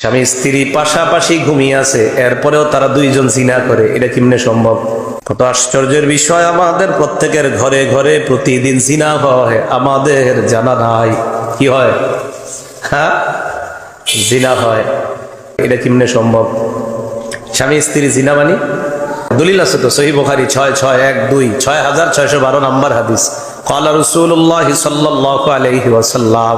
স্বামী স্ত্রী পাশাপাশি ঘুমিয়ে আছে, এরপরেও তারা দুইজন জিনা করে, এটা কেমনে সম্ভব? কত আশ্চর্যের বিষয়, আমাদের প্রত্যেকের ঘরে ঘরে প্রতিদিন জিনা হয়, আমাদের জানা নাই। কি হয়? হ্যাঁ, জিনা হয়। এটা কেমনে সম্ভব? স্বামী স্ত্রী জিনা মানি দলিল আছে তো, সহিহ বুখারী 6612 6612 নম্বর হাদিস। ক্বালা রাসূলুল্লাহ সাল্লাল্লাহু আলাইহি ওয়াসাল্লাম,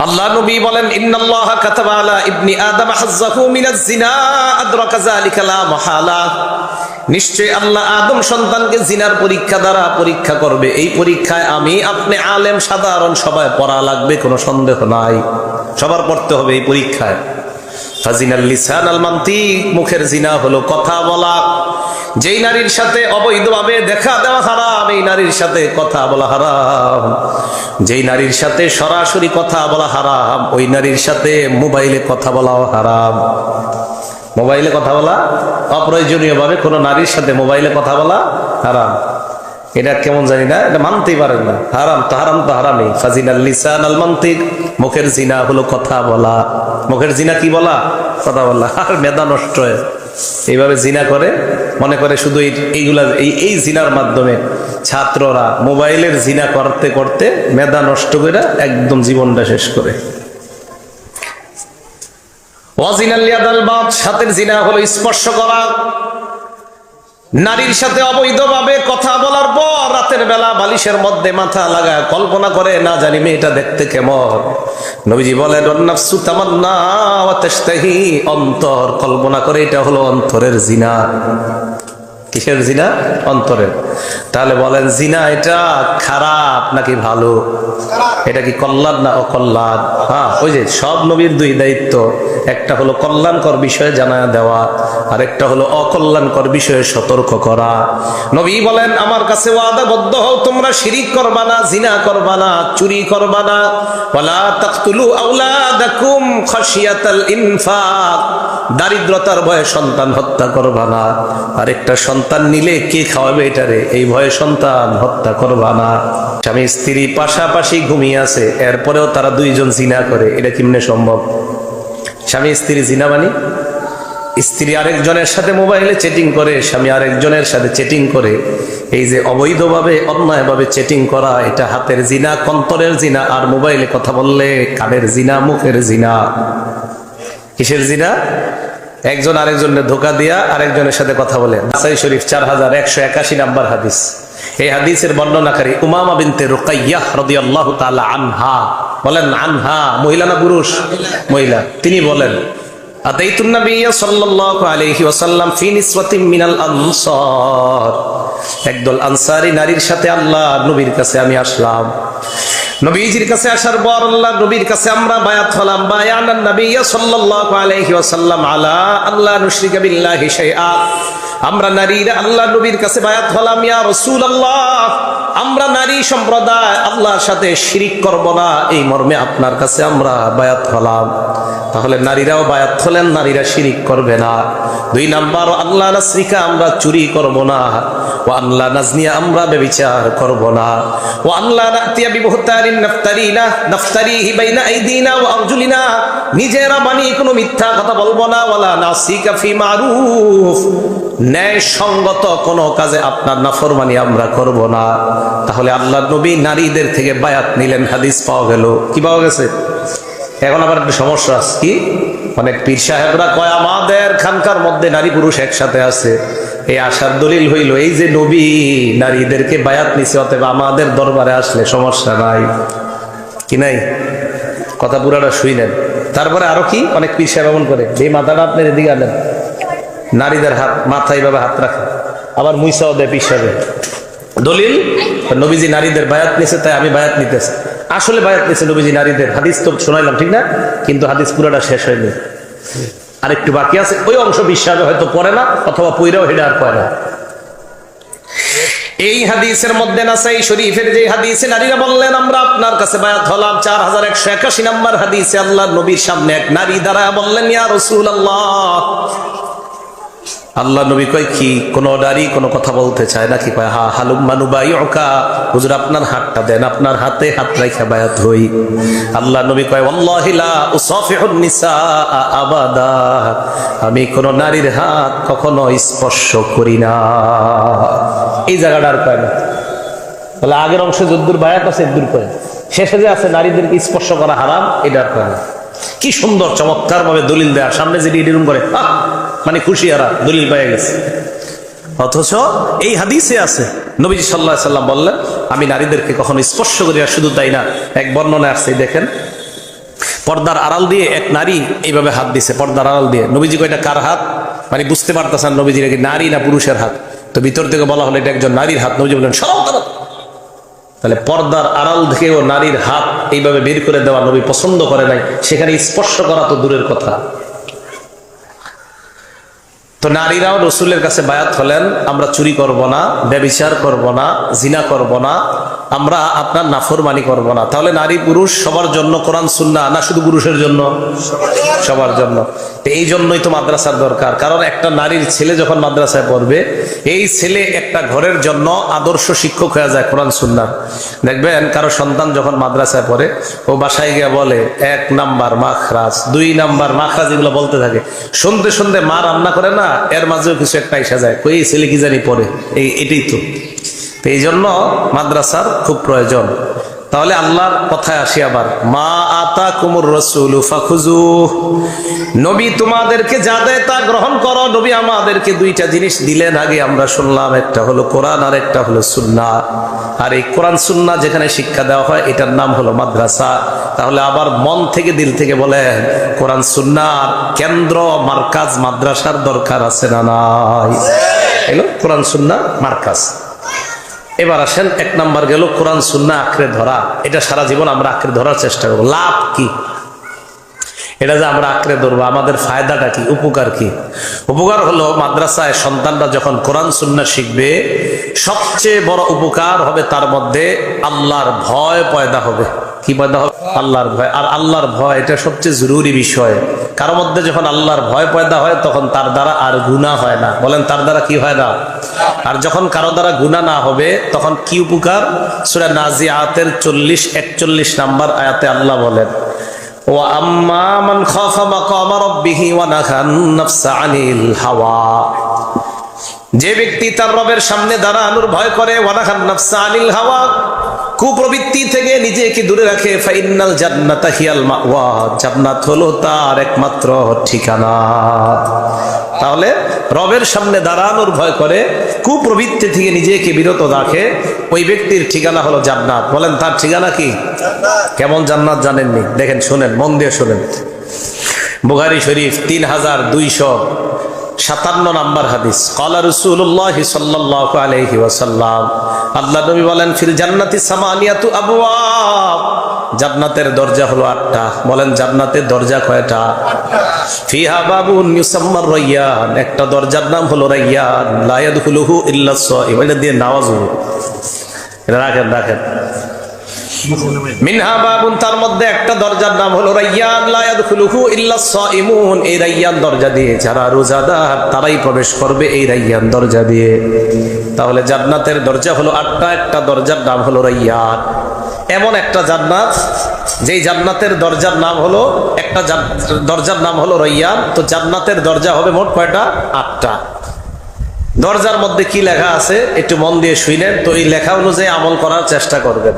আল্লাহ নবী বলেন, ইন্নাল্লাহা কাতাবা আলা ইবনি আদম হাজ্জাহু মিনাজ জিনা আদরাকা যালিকা লা মাহালা। নিশ্চয় আল্লাহ আদম সন্তানকে জিনার পরীক্ষা দ্বারা পরীক্ষা করবে। এই পরীক্ষায় আমি, আপনি, আলেম, সাধারণ সবাই পড়া লাগবে, কোনো সন্দেহ নাই, সবার পড়তে হবে এই পরীক্ষায়। ফাজিনাল লিসান আল মানতিক, মুখের জিনা হলো কথা বলা। যেই নারীর সাথে অবৈধভাবে দেখা দেওয়া হারাম, এই নারীর সাথে কথা বলা হারাম। যেই নারীর সাথে সরাসরি কথা বলা হারাম, ওই নারীর সাথে মোবাইলে কথা বলাও হারাম। মোবাইলে কথা বলা, অপ্রয়োজনীয় ভাবে কোনো নারীর সাথে মোবাইলে কথা বলা হারাম। এটা কেমন জানি না, এটা মানতেই পারেন না, হারাম তো হারাম তো হারামই। ফাজিনাল লিসান আল মানতিক, মুখের জিনা হলো কথা বলা। মুখের জিনা কি বলা? কথা বলা। আর মেধা নষ্ট হয় এইভাবে জিনা করে, মনে করে শুধু এইগুলা এই জিনার মাধ্যমে ছাত্ররা মোবাইলের জিনা করতে করতে মেধা নষ্ট করে একদম জীবনটা শেষ করে। ওয়াজিনাল ইয়াদাল বাত, হাতের জিনা হলো স্পর্শ করা। নারীর সাথে অবৈধভাবে কথা বলার পর রাতের বেলা বালিশের মধ্যে মাথা লাগায় কল্পনা করে, না জানি মেয়েটা দেখতে কেমন। নবীজি বলেন, নাফসু তামান্না ওয়া তাশতাহি, অন্তর কল্পনা করে, এটা হলো অন্তরের জিনা। কিসের জিনা? অন্তরের। তাহলে বলেন, জিনা এটা খারাপ নাকি ভালো? এটা কি কল্যাণ না অকল্যাণ? হ্যাঁ, ওই যে সব নবীর দুই দায়িত্ব, একটা হলো কল্যাণকর বিষয়ে জানায়া দেওয়া, আর একটা হলো অকল্যাণকর বিষয়ে সতর্ক করা। নবী বলেন, আমার কাছে ওয়াদাবদ্ধ হও, তোমরা শিরিক করবা না, জিনা করবা না, চুরি করবা না। ওয়ালা তাকতুলু আওলাদাকুম খাশিয়াতাল ইনফাক, দারিদ্রতার ভয়ে সন্তান হত্যা করবা না। আরেকটা সন্তান নিলে কে খাওয়াবে এটারে, এই ভয়ে সন্তান হত্যা করবা না। স্বামী স্ত্রী পাশাপাশি ঘুমিয়ে আছে, এরপরেও তারা দুইজন জিনা করে, এটা কেমনে সম্ভব? স্বামী স্ত্রী জিনা মানি স্ত্রী আরেকজনের সাথে মোবাইলে চেটিং করে, স্বামী আরেকজনের সাথে চেটিং করে। এই যে অবৈধভাবে অন্যায়ভাবে চেটিং করা, এটা হাতের জিনা, কন্তরের জিনা। আর মোবাইলে কথা বললে কানের জিনা, মুখের জিনা। কিসের জিনা? একজন আরেকজনের ধোকা দিয়া আরেকজনের সাথে কথা বলে। নাসাই শরীফ 4181 নাম্বার হাদিস। এই হাদিসের বর্ণনাকারী উমামা বিনতে রুকাইয়াহ রাদিয়াল্লাহু তাআলা আনহা বলেন, আনহা মহিলা না পুরুষ? মহিলা। তিনি বলেন, আতাইতুন নাবিয়্য সাল্লাল্লাহু আলাইহি ওয়াসাল্লাম ফি নিসওয়াতিন মিনাল আনসার, একদল আনসারী নারীর সাথে আল্লাহ নবীর কাছে আমি আসলাম। নবীজির কাছে আসার পর আল্লাহ নবীর কাছে আমরা বায়াত হলাম। বায়ানান নাবিয়্য সাল্লাল্লাহু আলাইহি ওয়াসাল্লাম আলা আল্লাহ নুশরিকা বিল্লাহি শাইআ, আমরা নারীরা আল্লাহ নবীর কাছে বায়াত হলাম। ইয়া রাসূলুল্লাহ, আমরা নারী সম্প্রদায় আল্লাহর সাথে শিরিক করব না, এই মর্মে আপনার কাছে আমরা বায়াত হলাম। তাহলে নারীরাও বায়াত হলেন, নারীরা শিরিক করবে না। 2 নাম্বার, আল্লাহ নাসরিকা, আমরা চুরি করব না। ও আল্লাহ নাজনিয়া, আমরা ব্যভিচার করব না। ও আল্লাহ নাতিয়া বিবহতারিন নাফতারিহি বাইনা আইদিনা ওয়া আরজুলিনা, নিজেরা বানিয়ে কোনো মিথ্যা কথা বলবো না। ওয়ালা নাসিকা ফি মারুফ, ন্যায় সঙ্গত কোনো কাজে আপনার নাফরমানি আমরা করব না। তাহলে আল্লাহ নবী নারীদের থেকে বায়াত নিলেন, হাদিস পাওয়া গেল। কি পাওয়া গেছে? এখন আবার একটা সমস্যা আছে। কি? অনেক পীর সাহেবরা কয় আমাদের খানকার মধ্যে নারী পুরুষ একসাথে আছে। এই আশার দলিল হইল এই যে নবী নারীদেরকে বায়াত নিছে, অতএব আমাদের দরবারে আসলে সমস্যা নাই। কি নাই? কথা পুরাটা শুই নেন। তারপরে আরো কি অনেক পীর সাহেব এমন করে, এই মাথাটা আপনার এদিকে আনেন, নারীদের হাত মাথায় এইভাবে হাত রাখে, আবার মুইসাও দেয় পীর সাহেব। দলিল, নবীজি নারীদের বায়াত নিছে, তাই আমি বায়াত নিতেছি। আসলে বায়াত নিছে নবীজি নারীদের, হাদিস তো শোনাইলাম ঠিক না, কিন্তু হাদিস পুরাটা শেষ হয়নি, আরেকটু বাকি আছে। ওই অংশ বিশ্বাসে হয়তো পড়ে না, অথবা পইরাও হেডা আর পড়ে না। এই হাদিসের মধ্যে নাসাই শরীফের যে হাদিসে নারীরা বললেন আমরা আপনার কাছে বায়াত হলাম, 4181 নম্বর হাদিসে আল্লাহ নবীর সামনে এক নারী দাঁড়ায় বললেন, ইয়া রাসূলুল্লাহ, আল্লাহ নবী কয় কি কোন নারী কোনো কথা বলতে চায় নাকি? কয় হা হালুম্মা নুবাইউকা, হুজুর আপনার হাতটা দেন, আপনার হাতে হাত রাখা বায়াত হই। আল্লাহ নবী কয় ওয়াল্লাহি লা উসাফিহুন নিসা আবাদা, আমি কোন নারীর হাত কখনো স্পর্শ করি না। এই জায়গাটা আর কয় না, তাহলে আগের অংশে যদ্দুর বায়াত আছে এদ্দুর কয়, শেষে যে আছে নারীদেরকে স্পর্শ করা হারাম, এটা আর কয় না। কি সুন্দর চমৎকার ভাবে দলিল দেয়া, সামনে যেটি এরকম করে মানে খুশি হারা দলিল পেয়ে গেছে। অথচ এই হাদিসে আছে নবীজি সাল্লাল্লাহু আলাইহি সাল্লাম বললেন আমি নারীদেরকে কখনো স্পর্শ করি না। শুধু তাই না, এক বর্ণনায় আসছে দেখেন, পর্দার আড়াল দিয়ে এক নারী এইভাবে হাত দিছে, পর্দার আড়াল দিয়ে। নবীজি কয় এটা কার হাত? মানে বুঝতে পারতেছেন নবীজির কি নারী না পুরুষের হাত। তো ভিতর থেকে বলা হলো এটা একজন নারীর হাত। নবীজি বললেন সরাও তারা। তাহলে পর্দার আড়াল থেকেও নারীর হাত এইভাবে বের করে দেওয়া নবী পছন্দ করে নাই, সেখানে স্পর্শ করা তো দূরের কথা। তো নারীরাও রসুলের কাছে বায়াত হলেন আমরা চুরি করব না, ব্যভিচার করব না, জিনা করব না, আমরা আপনার নাফরমানি করব না। তাহলে নারী পুরুষ সবার জন্য কোরআন সুন্নাহ না শুধু পুরুষের জন্য? সবার জন্য। এই জন্যই তো মাদ্রাসার দরকার, কারণ একটা নারীর ছেলে যখন মাদ্রাসায় পড়বে, এই ছেলে একটা ঘরের জন্য আদর্শ শিক্ষক হয়ে যায় কোরআন সুন্নাহ। দেখবেন কারো সন্তান যখন মাদ্রাসায় পড়ে, ও বাসায় গিয়ে বলে 1 নাম্বার মাখরাজ, 2 নাম্বার মাখরাজ, এগুলো বলতে থাকে। শুনতে শুনতে মা রান্না করে না, এর মাঝেও কিছু একটা এসে যায়, কই এই ছেলে কি জানি পড়ে, এটাই তো। এই জন্য মাদ্রাসার খুব প্রয়োজন। তাহলে আল্লাহর কথায় আসি আবার, মা আতাকুমুর রাসূলু ফাখুযুহ, নবী তোমাদেরকে যা দেয় তা গ্রহণ করো। নবী আমাদেরকে 2টা জিনিস দিলেন আগে আমরা শুনলাম, একটা হলো কোরআন আর একটা হলো সুন্নাহ। আর এই কোরআন সুন্নাহ যেখানে শিক্ষা দেওয়া হয় এটার নাম হলো মাদ্রাসা। তাহলে আবার মন থেকে দিল থেকে বলেন কোরআন সুন্নাহর কেন্দ্র মার্কাজ মাদ্রাসার দরকার আছে না নাই? এলো কোরআন সুন্নাহ মার্কাজ। এবার আসেন 1 নাম্বার গেল কোরআন সুন্নাহ আঁকড়ে ধরা। এটা সারা জীবন আমরা আঁকড়ে ধরার চেষ্টা করবো। লাভ কি? এটা যে আমরা আঁকড়ে ধরবো, আমাদের ফায়দাটা কি, উপকার কি? উপকার হলো মাদ্রাসায় সন্তানরা যখন কোরআন সুন্নাহ শিখবে, সবচেয়ে বড় উপকার হবে তার মধ্যে আল্লাহর ভয় পয়দা হবে। কি পয়দা হবে? আল্লাহর ভয়। আর আল্লাহর ভয় এটা সবচেয়ে জরুরি বিষয়। কারোর মধ্যে যখন আল্লাহর ভয় পয়দা হয় তখন তার দ্বারা আর গুনাহ হয় না। বলেন তার দ্বারা কি হয় না? আর যখন কারো দ্বারা গুনাহ না হবে তখন কি উপকার? সূরা নাজিআতের 40-41 নাম্বার আয়াতে আল্লাহ বলেন, ওয়া আম্মা মান খাফা মাকামা রাব্বিহি ওয়া নাহান নাফসা আনিল হাওয়া, যে ব্যক্তি তার রবের সামনে দাঁড়ানোর ভয় করে, ওয়া নাহান নাফসা আনিল হাওয়া, কুপ্রবৃত্তি থেকে নিজেকে দূরে রাখে, ফাইন্নাল জান্নাতা হিয়াল মাওয়া, জান্নাত হলো তার একমাত্র ঠিকানা। তাহলে রবের সামনে দাঁড়ানোর ভয় করে, কুপ্রবৃত্তি থেকে নিজেকে বিরত রাখে, ওই ব্যক্তির ঠিকানা হলো জান্নাত। বলেন তার ঠিকানা কি? কেমন জান্নাত জানেননি? দেখেন, শোনেন, মন দিয়ে শোনেন। বুখারী শরীফ 3257 নাম্বার হাদিস, ক্বালা রাসূলুল্লাহ সাল্লাল্লাহু আলাইহি ওয়াসাল্লাম, আল্লাহ নবী বলেন, ফিল জান্নাতি সামানিয়াতু আবওয়াব, জান্নাতের দরজা হলো 8টা। বলেন জান্নাতের দরজা কয়টা? 8টা। ফিহা বাবুন ইউসাম্মার রায়্যান, একটা দরজার নাম হলো রায়্যান, লা ইয়াদখুলুহু ইল্লা সাইম। এটা দিয়ে নামাজ হবে, এটা রাখেন। মিনহা বাবুন, তার মধ্যে একটা দরজার নাম হলো রায়্যান, লা ইয়াদখুলুহু ইল্লা সাইমুন। এই রায়্যান দরজা দিয়ে যারা রোজাদার তারাই প্রবেশ করবে, এই রায়্যান দরজা দিয়ে। তাহলে জান্নাতের দরজা হলো 8টা, একটা দরজার নাম হলো রায়্যান। এমন একটা জান্নাত যেই জান্নাতের দরজার নাম হলো, একটা দরজার নাম হলো রায়্যান। তো জান্নাতের দরজা হবে মোট কয়টা? 8টা। দরজার মধ্যে কি লেখা আছে একটু মন দিয়ে শুনেন, তো এই লেখা অনুযায়ী আমল করার চেষ্টা করবেন।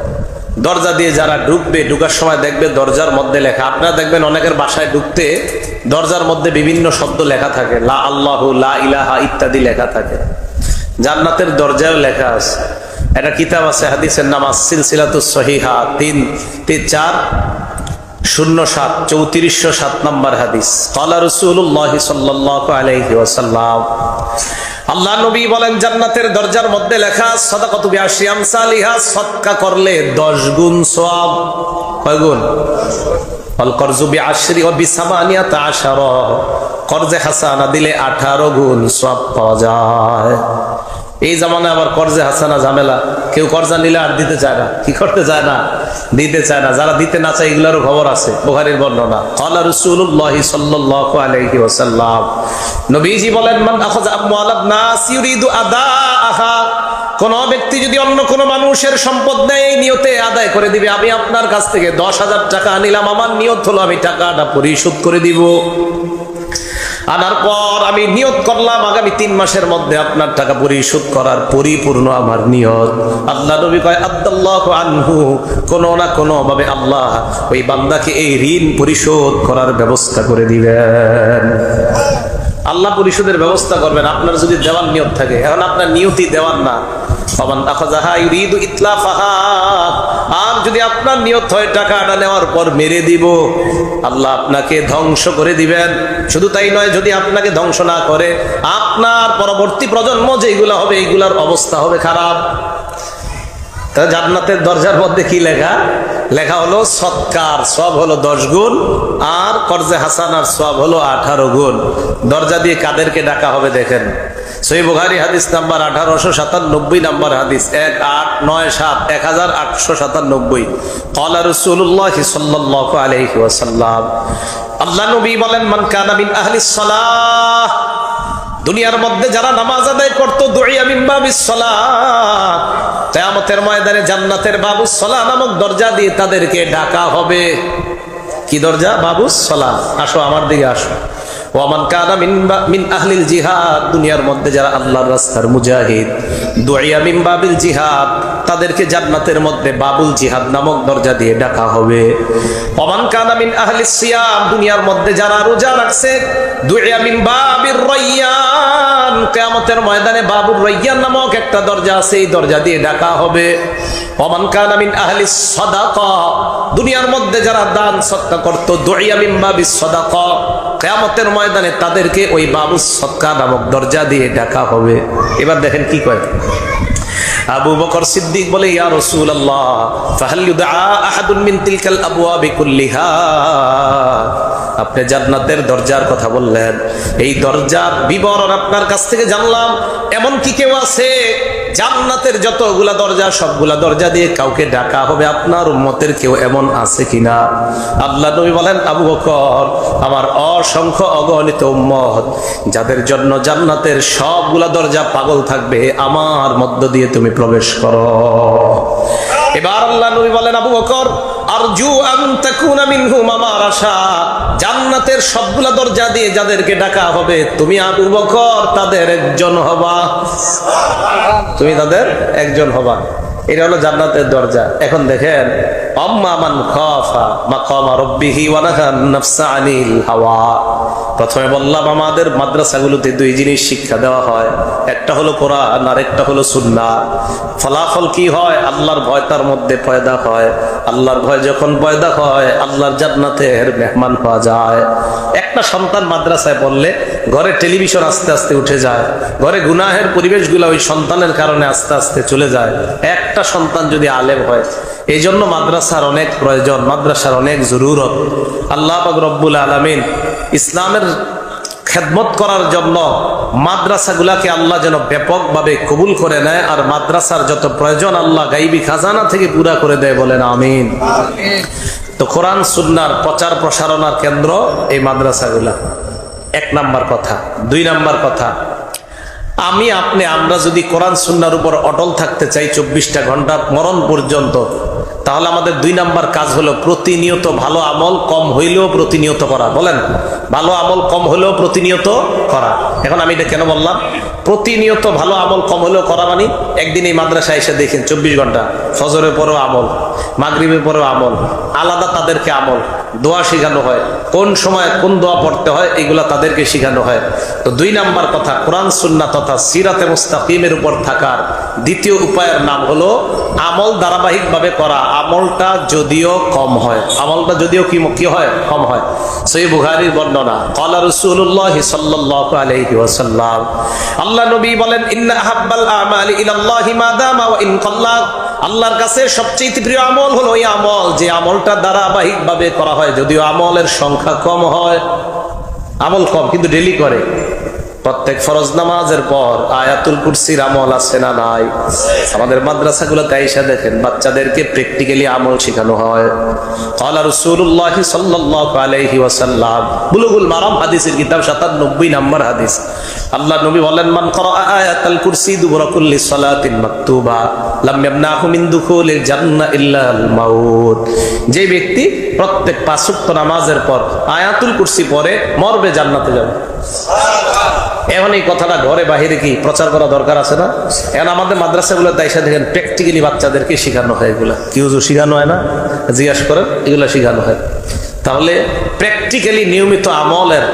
দরজা দিয়ে যারা ঢুকবে, ঢুকার সময় দেখবে দরজার মধ্যে লেখা, আপনারা দেখবেন অনেকের বাসায় ঢুকতে দরজার মধ্যে বিভিন্ন শব্দ লেখা থাকে, লা আল্লাহু, লা ইলাহা ইত্যাদি লেখা থাকে। জান্নাতের দরজায় লেখা আছে। একটা কিতাব আছে, হাদিসের নাম সিলসিলাতুস সহিহা 3407 নাম্বার হাদিস। ক্বালা রাসূলুল্লাহ সাল্লাল্লাহু আলাইহি ওয়াসাল্লাম, আল্লাহ নবী বলেন জান্নাতের দরজার মধ্যে লেখা, সাদাকাতু বিআশরি আমসালিহা, সদকা করলে 10 গুণ সওয়াব। কয় গুণ? আল করজু বিআশরি ওয়া বিসামানিয়াতা আশারা, কর্জে হাসানা দিলে 18 গুণ সওয়াব পাওয়া যায়। এই জামানায় আবার কর্জে হাসানা ঝামেলা, কেউ কর্জা নিলে আর দিতে চায় না, কি করতে চায় না, দিতে চায় না। যারা দিতে না চায় এগুলোরও খবর আছে, বুখারীর বর্ণনা। ক্বালা রাসূলুল্লাহ সাল্লাল্লাহু আলাইহি ওয়াসাল্লাম, নবীজি বলেন, মান আখাযা আমওয়ালান নাস ইউরিদু আদাআহা, কোন ব্যক্তি যদি অন্য কোন মানুষের সম্পদ নেয় এই নিয়তে আদায় করে দিবে, আমি আপনার কাছ থেকে 10,000 টাকা নিলাম, আমার নিয়ত হলো আমি টাকাটা পরিশোধ করে দিব। আনার পর আমি নিয়ত করলাম আগামী 3 মাসের মধ্যে আপনার টাকা পরিশোধ করার পরিপূর্ণ আমার নিয়ত। আল্লাহ নবী কয় আদাল্লাহু আনহু, কোনো না কোনো ভাবে আল্লাহ ওই বান্দাকে এই ঋণ পরিশোধ করার ব্যবস্থা করে দিবেন। আল্লাহ পরিশোধের ব্যবস্থা করবেন আপনার যদি দেওয়ার নিয়ত থাকে। এখন আপনার নিয়তই দেওয়ার না, আর যদি আপনার নিয়ত হয় টাকাটা নেওয়ার পর মেরে দিব, আল্লাহ আপনাকে ধ্বংস করে দিবেন। শুধু তাই নয়, যদি আপনাকে ধ্বংস না করে আপনার পরবর্তী প্রজন্ম যেগুলা হবে এইগুলার অবস্থা হবে খারাপ। তা জান্নাতের দরজার মধ্যে কি লেখা? লেখা হলো সৎকার সব হলো 10 গুণ, আর কর্জে হাসানার সব হলো 18 গুণ। দরজা দিয়ে কাদেরকে ডাকা হবে দেখেন, সহিহ বুখারী হাদিস নাম্বার 1897 নাম্বার হাদিস, 1897 1897। ক্বালা রাসূলুল্লাহ সাল্লাল্লাহু আলাইহি ওয়াসাল্লাম, আল্লাহ নবী বলেন, মান কানা মিন আহলিস সালাহ, দুনিয়ার মধ্যে যারা নামাজ আদায় করত, দুইয়া মিন বাবিস সালাত, কিয়ামতের ময়দানে জান্নাতের বাবুস সালাহ নামক দরজা দিয়ে তাদেরকে ডাকা হবে। কি দরজা? বাবুস সালাহ। আসো আমার দিকে আসো। ওয়ামান কানা মিন আহলিল জিহাদ, দুনিয়ার মধ্যে যারা আল্লাহর রাস্তার মুজাহিদ, দুইয়া মিন বাবিল জিহাদ, তাদেরকে জান্নাতের মধ্যে বাবুল জিহাদ নামক দরজা দিয়ে ডাকা হবে। ওয়ামান কানা মিন আহলিস সিয়াম, দুনিয়ার মধ্যে যারা রোজা রাখছে, দুইয়া মিন বাবির রায়্যান, কিয়ামতের ময়দানে বাবুর রায়্যান নামক একটা দরজা আছে, এই দরজা দিয়ে ডাকা হবে। ওয়ামান কানা মিন আহলিস সাদাকা, দুনিয়ার মধ্যে যারা দান সদকা করত, দুইয়া মিন বাবিস সাদাকা, কিয়ামতের ময়দানে তাদেরকে ওই বাবুস সদকা নামক দরজা দিয়ে ডাকা হবে। এবার দেখেন কি কয় আবু বকর সিদ্দিক বলে, ইয়া রাসূলুল্লাহ ফাহাল ইউদআ আহাদুন মিন তিলকাল আবওয়াবি কুল্লিহা, আপনি জান্নাতের দরজার কথা বললেন, এই দরজার বিবরণ আপনার কাছ থেকে জানলাম, এমন কি কেউ আছে জান্নাতের যতগুলা দরজা সবগুলা দরজা দিয়ে কাউকে ডাকা হবে, আপনার উম্মতের কেউ এমন আছে কিনা? আল্লাহ নবী বলেন, আবু বকর, আমার অসংখ্য অগণিত উম্মত যাদের জন্য জান্নাতের সবগুলা দরজা পাগল থাকবে, আমার মধ্য দিয়ে তুমি প্রবেশ করো। এবার আল্লাহ নবী বলেন, আবু বকর, আরজু আন তাকুনা মিনহুম, আমার আশা জান্নাতের সবগুলা দরজা দিয়ে যাদেরকে ডাকা হবে, তুমি আবু বকর তাদের একজন হবা, তুমি তাদের একজন হবা। এটা হলো জান্নাতের দরজা। এখন দেখেন, আম্মা মান খাফা মাকামা রাব্বিহি ওয়া নাহান নাফসা আনিল হাওয়া। প্রথমে বললাম আমাদের মাদ্রাসাগুলোতে 2 জিনিস শিক্ষা দেওয়া হয়, একটা হলো কোরআন আর একটা হলো সুন্নাহ। ফলাফল কি হয়? আল্লাহর ভয় তার মধ্যে পয়দা হয়। আল্লাহর ভয় যখন পয়দা হয়, আল্লাহর জান্নাতের মেহমান হওয়া যায়। একটা সন্তান মাদ্রাসায় পড়লে ঘরে টেলিভিশন আস্তে আস্তে উঠে যায়, ঘরে গুনাহের পরিবেশগুলো ওই সন্তানের কারণে আস্তে আস্তে চলে যায়। একটা সন্তান যদি আলেম হয়, এই জন্য মাদ্রাসার অনেক প্রয়োজন, মাদ্রাসার অনেক জরুরত। আল্লাহ পাক রব্বুল আলামিন ইসলামের খেদমত করার জন্য মাদ্রাসাগুলাকে আল্লাহ যেন ব্যাপকভাবে কবুল করে নেয়, আর মাদ্রাসার যত প্রয়োজন আল্লাহ গাইবি খাজানা থেকে পুরা করে দেয়, বলেন আমিন। তো কোরআন সুন্নাহর প্রচার প্রসারণার কেন্দ্র এই মাদ্রাসাগুলা, 1 নাম্বার কথা। 2 নাম্বার কথা, আমি আপনি আমরা যদি কোরআন সুন্নাহর উপর অটল থাকতে চাই 24টা ঘন্টা মরণ পর্যন্ত, তাহলে আমাদের 2 নাম্বার কাজ হলো প্রতিনিয়ত ভালো আমল কম হইলেও প্রতিনিয়ত করা। বলেন, ভালো আমল কম হলেও প্রতিনিয়ত করা। এখন আমি এটা কেন বললাম প্রতিনিয়ত ভালো আমল কম হলেও করা? মানে একদিন এই মাদ্রাসায় এসে দেখেন 24 ঘন্টা ফজরের পরেও আমল, মাগরিবের পরেও আমল, আলাদা তাদেরকে আমল, দোয়া শেখানো হয়, কোন সময় কোন দোয়া পড়তে হয় এগুলা তাদেরকে শেখানো হয়। তো 2 নাম্বার কথা, কোরআন সুন্নাহ তথা সিরাতে মুস্তাকিমের উপর থাকার দ্বিতীয় উপায়ের নাম হলো আমল ধারাবাহিকভাবে করা। আমলটা যদিও কম হয়, আমলটা যদিও কি হয়, কম হয়। সহিহ বুখারীর বর্ণনা, ক্বালা রাসূলুল্লাহ সাল্লাল্লাহু আলাইহি ওয়াসাল্লাম, আল্লাহ নবী বলেন, ইন্না আহাব্বাল আমালি ইলাল্লাহি মা দামা ওয়া ইন কাল্লা, আল্লাহর কাছে সবচেয়ে প্রিয় আমল হলো এই আমল যে আমলটা ধারাবাহিকভাবে করা হয়, যদিও আমলের সংখ্যা কম হয়। আমল কম কিন্তু ডেলি করে, প্রত্যেক ফরজ নামাজের পর আয়াতুল কুরসির আমল আছে না নাই? আমাদের মাদ্রাসাগুলোতে আইসা দেখেন বাচ্চাদেরকে প্র্যাকটিক্যালি আমল শেখানো হয়। ক্বালা রাসূলুল্লাহ সাল্লাল্লাহু আলাইহি ওয়াসাল্লাম, বুলুগুল মারাম হাদিসের কিতাব 97 নম্বর হাদিস, আল্লাহ নবী বলেন, মান ক্বারা আয়াতুল কুরসি দুবরা কুল্লি সালাতিন মাকতুবা লাম ইয়ামনাহু মিন দুখুলিল জান্নাহ ইল্লা আল মাউত। যে ব্যক্তি প্রত্যেক 5 ওয়াক্ত নামাজের পর আয়াতুল কুরসি পড়ে মরবে, জান্নাতে যাবে। এখন এই কথাটা ঘরে বাহিরে কি প্রচার করা দরকার আছে না? এখন আমাদের মাদ্রাসাগুলো তাই সাথে দেখেন প্র্যাকটিক্যালি বাচ্চাদেরকে শেখানো হয়। এগুলা কি হুজুর শেখানো হয় না? জিজ্ঞাসা করেন, এগুলা শেখানো হয়। তাহলে প্র্যাকটিক্যালি নিয়মিত আমলের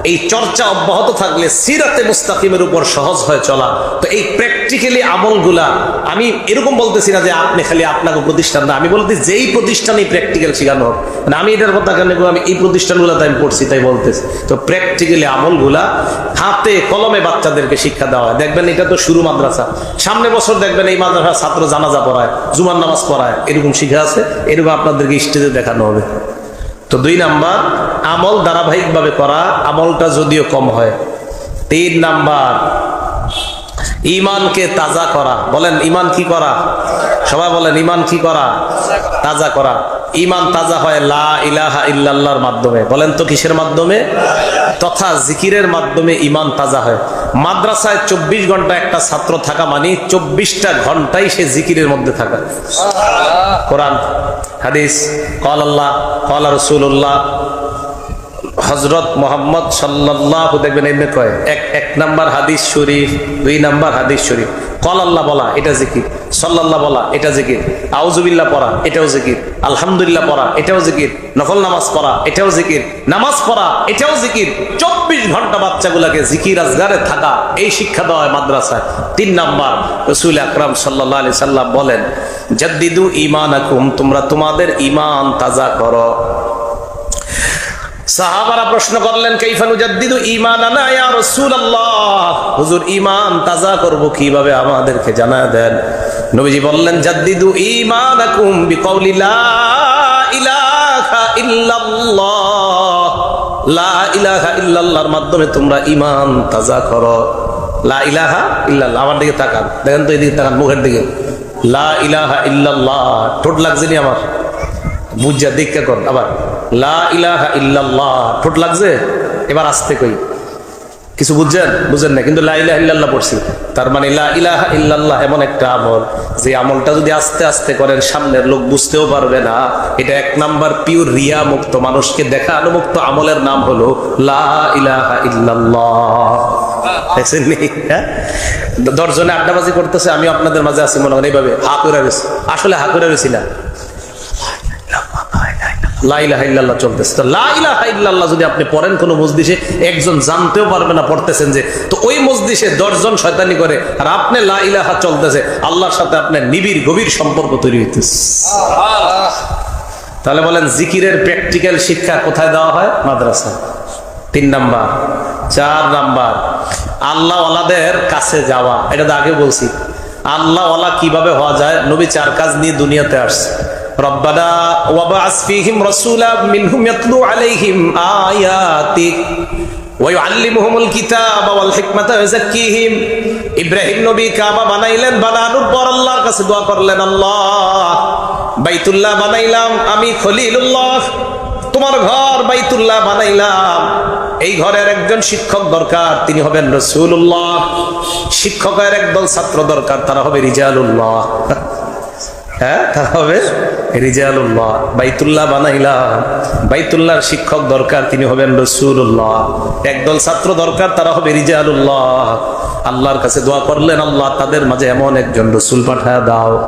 এই চর্চা অব্যাহত থাকলে সিরাতে মুস্তাকিমের উপর সহজ হয়ে চলা। তো এই প্র্যাকটিক্যালি আমলগুলা, আমি এরকম বলতেছি না যে আপনি খালি আপনাকে প্রতিষ্ঠান না, আমি বলতে যেই প্রতিষ্ঠানে প্র্যাকটিক্যাল শেখানো হোক, মানে আমি এটার কথা কেন, আমি এই প্রতিষ্ঠানগুলোতে আমি পড়ছি তাই বলতেছি। তো প্র্যাকটিক্যালি আমলগুলা হাতে কলমে বাচ্চাদেরকে শিক্ষা দেওয়া হয়। দেখবেন এটা তো শুরু মাদ্রাসা, সামনে বছর দেখবেন এই মাদ্রাসার ছাত্র জানাজা পড়ায়, জুমার নামাজ পড়ায়, এরকম শিখা আছে, এরকম আপনাদেরকে স্টেজে দেখানো হবে। তো 2 নাম্বার, আমল ধারাবাহিকভাবে করা, আমলটা যদিও কম হয়। 3 নাম্বার, ঈমানকে তাজা করা। বলেন ঈমান কি করা? সবাই বলেন ঈমান কি করা? তাজা করা। ঈমান তাজা হয় লা ইলাহা ইল্লাল্লাহর মাধ্যমে। বলেন তো কিসের মাধ্যমে? তথা জিকিরের মাধ্যমে ঈমান তাজা হয়। মাদ্রাসায় 24 ঘন্টা একটা ছাত্র থাকা মানে 24টা ঘন্টাই সে জিকিরের মধ্যে থাকা। কোরআন হাদিস, ক্বাল আল্লাহ ক্বাল রাসূলুল্লাহ, হযরত মুহাম্মদ সাল্লাল্লাহু, দেখবেন এমনি কয়, এক নাম্বার হাদিস শরীফ, 2 নাম্বার হাদিস শরীফ। ক্বাল আল্লাহ বলা এটা জিকির, সাল্লাল্লাহ বলা এটা জিকির, আউযুবিল্লাহ পড়া এটাও জিকির, আলহামদুলিল্লাহ পড়া এটাও জিকির, নফল নামাজ পড়া এটাও জিকির, নামাজ পড়া এটাও জিকির। 24 ঘন্টা বাচ্চাগুলোকে জিকির আজগারে থাকা, এই শিক্ষা দেওয়া হয় মাদ্রাসায়। 3 নাম্বার, রাসূল আকরাম সাল্লাল্লাহু আলাইহি সাল্লাম বলেন, জাদ্দিদু ঈমানাকুম, তোমরা তোমাদের ঈমান তাজা করো। সাহাবারা প্রশ্ন করলেন, কাইফা নুজাদ্দিদু ঈমানানা ইয়া রাসূলুল্লাহ, হুজুর ঈমান তাজা করব কিভাবে, আমাদেরকে জানায় দেন। নবীজি বললেন, জাদ্দিদু ঈমানাকুম বিকাউলি লা ইলাহা ইল্লাল্লাহ, লা ইলাহা ইল্লাল্লাহর মাধ্যমে তোমরা ঈমান তাজা করো। লা ইলাহা ইল্লাল্লাহ, আমার দিকে তাকান, দেখেন তো এদিকে তাকান, মুখের দিকে। লা ইলাহা ইল্লাল্লাহ, ঠোঁট লাগছে নি আমার? বুঝা দীক্ষা কর আবার, লা ইলাহা ইল্লাল্লাহ, ঠোঁট লাগছে? এবার আস্তে কই, কিছু বুঝছেন? বুঝেন না, কিন্তু লা ইলাহা ইল্লাল্লাহ পড়ছি। তার মানে লা ইলাহা ইল্লাল্লাহ এমন একটা আমল, যে আমলটা যদি আস্তে আস্তে করেন সামনের লোক বুঝতেও পারবে না। এটা 1 নাম্বার পিওর রিয়া মুক্ত, মানুষকে দেখানো মুক্ত আমলের নাম হলো লা ইলাহা ইল্লাল্লাহ। দেখছেন নি? 10 জনে আড্ডাবাজি করতেছে, আমি আপনাদের মাঝে আছি মনে হয় এইভাবে হা করে রয়েছি, আসলে হা করে রয়েছি না, লা ইলাহা ইল্লাল্লাহ চলতেছে। তো লা ইলাহা ইল্লাল্লাহ যদি আপনি পড়েন কোন মজলিসে, একজন জানতেও পারবে না পড়তেছেন যে, তো ওই মজলিসে 10 জন শয়তানি করে আর আপনি লা ইলাহা চলতেছে, আল্লাহর সাথে আপনার নিবিড় গভীর সম্পর্ক তৈরি হইতেছে। তাহলে বলেন জিকিরের প্র্যাকটিক্যাল শিক্ষা কোথায় দেওয়া হয়? মাদ্রাসায়। 3 নাম্বার। 4 নাম্বার, আল্লাহ ওয়ালাদের কাছে যাওয়া। এটা তো আগে বলছি, আল্লাহ ওয়ালা কিভাবে হওয়া যায়। নবী 4 কাজ নিয়ে দুনিয়াতে আসছে। রব্বানা ওয়াবআস ফীহিম রাসূলাম মিনহুম ইয়াতলু আলাইহিম আয়াতিক ওয়া ইউআল্লিমুহুমুল কিতাবা ওয়াল হিকমাতা ওয়া ইয়াযাক্কিহিম। ইব্রাহিম নবী কাবা বানাইলেন, বানানোর পর আল্লাহর কাছে দোয়া করলেন, আল্লাহ বাইতুল্লাহ বানাইলাম আমি, খলিলুল্লাহ, তোমার ঘর বাইতুল্লাহ বানাইলাম, এই ঘরের একজন শিক্ষক দরকার, তিনি হবেন রাসূলুল্লাহ। শিক্ষকের একদল ছাত্র দরকার, তারা হবে রিজালুল্লাহ। হ্যাঁ, তারা হবে রিজালুল্লাহ। বাইতুল্লাহ বানাইলাম, বাইতুল্লাহর শিক্ষক দরকার, তিনি হবেন রাসূলুল্লাহ। একদল ছাত্র দরকার, তারা হবে রিজালুল্লাহ। আল্লাহর কাছে দোয়া করলেন, আল্লাহ তাদের মাঝে এমন একজন রাসূল পাঠায় দাও।